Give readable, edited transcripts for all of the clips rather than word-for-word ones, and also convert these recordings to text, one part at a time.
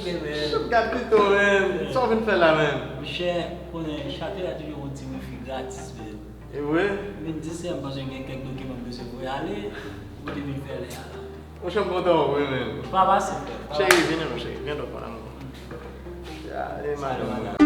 Regarde Kito même. Ça on vient de faire là même. Cher, on est châté là toujours un petit fille gratis. Et ouais. Mais dis c'est parce que quelques documents que vous pouvez aller, vous devez faire là. Je suis content, oui même. Pas passé. Chérie, viens nous chérie, viens nous parler. Allez madame.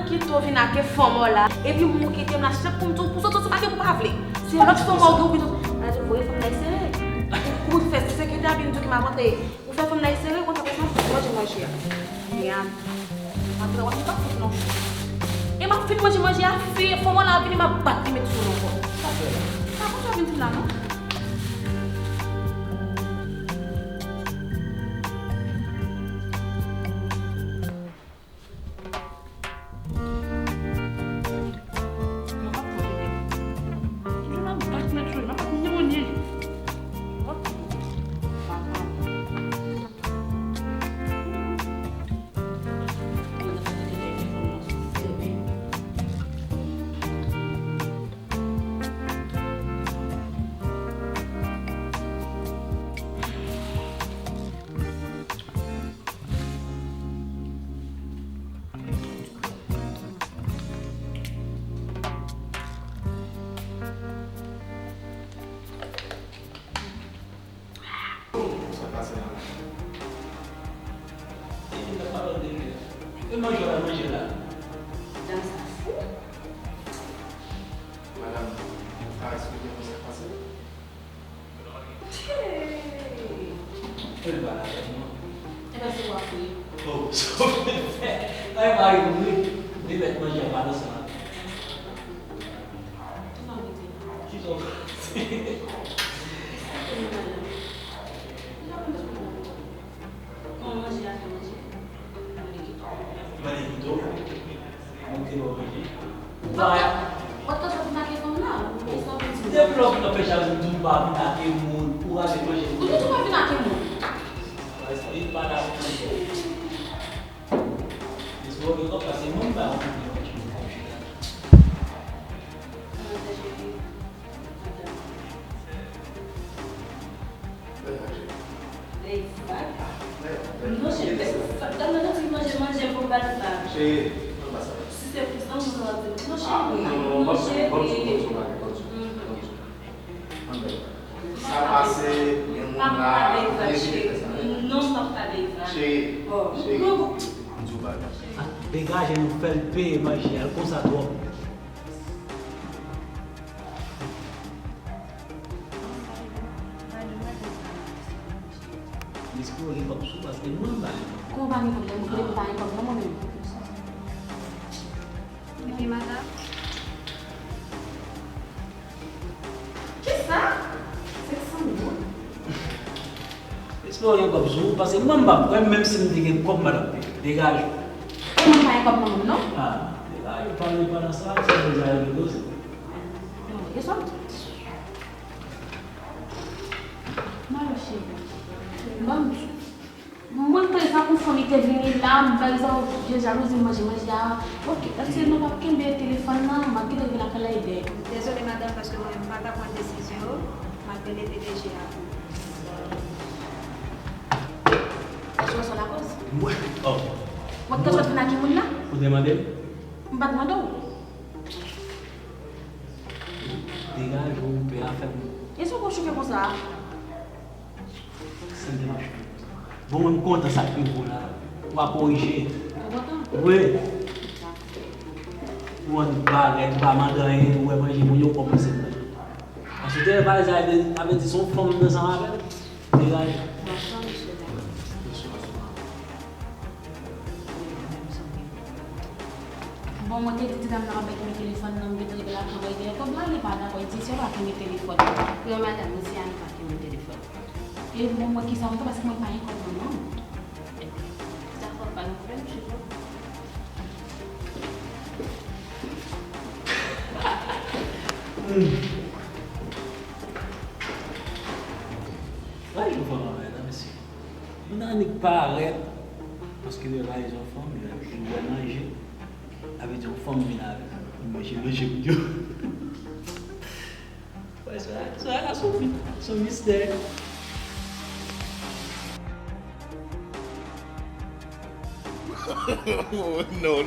Kito vin a ke famo la, e pi mou ki tem la chak pou mtou pou soto sou pa ke pou pa vle. Se lòk famo gyo pi tout, la di voye fam la isere. la rentrée. Vous faites comme la série, quand ça fait ça, moi j'ai mangé. Regarde. Après, on va pas tout non. Et ma fille, moi j'ai à faire, faut moi la venir m'a battre, mettre sur mon corps. Ça fait. Ça, quand tu vas venir là, non? Manger là. Dans sa fou. Madame, expliquez-moi ce qui s'est passé. Elle va là. Elle va se voir fouiller. Oh, sauf le fait. Elle va arriver. Les bêtes manger à part de ça. Kito. Comment manger là, manger? Kito. Monter au manger. Outra coisa naquele como não? Développe notre jaloux du bas dans le monde pour aller manger. O que tu vai vir naquele mundo? Mas ele vai dar um Isso vou ver para ser não dá. Não sei, também não sei manger por baixo da. Chérie, Se você precisar não vamos ça passe, mais Não está Chérie, Dégage et nous fait le payer manger, elle comme ça doit. Discours est comme ça parce que nous on va. Como vai me poder me pai com não momento. Oui, madame. Que ça? C'est ça non? Discours est comme ça parce que moi même si me dit comme madame, dégage. Como pai com não? Ah, dégage, parle pas dans ça, c'est déjà le dossier. Non, que ça? Não, chega. Vamos. Muito pensar com fome que vem lá, mas eu já não sei mais já. Ok, assim não vai quem der telefone não, mas que deve naquela ideia. Désolée, madame, parce que je n'aime pas prendre décision. Malgré les DG. Só só na coisa. Moi, oh. Mas que eu estou aqui muito lá? Vous demandez? Mbak mandou. Dégage, on peut faire. Isso eu vou chover com ça. C'est dommage. Bon, me compte ça que vous là. On va corriger. Eu vou botar. Oui. Ou on baguette, pas mandarin, ou manger mon yo comme c'est. Parce que tu vas avec son femme de sang avec. Dégage. Bom, eu tenho que dar uma vez no telefone, não me liga lá com a ideia. Como lá ele vai dar com a edição, vai ter meu telefone. Eu madame, você não vai ter meu telefone. Eu vou aqui só para ser meu pai com não. Já foi para o frente. Vai, je vois là, monsieur. On n'a pas arrêté. Parce que là, ils ont faim, ils vont manger. Avec une femme minable, manger le jeu de ouais, ça a son mystère. Oh, no.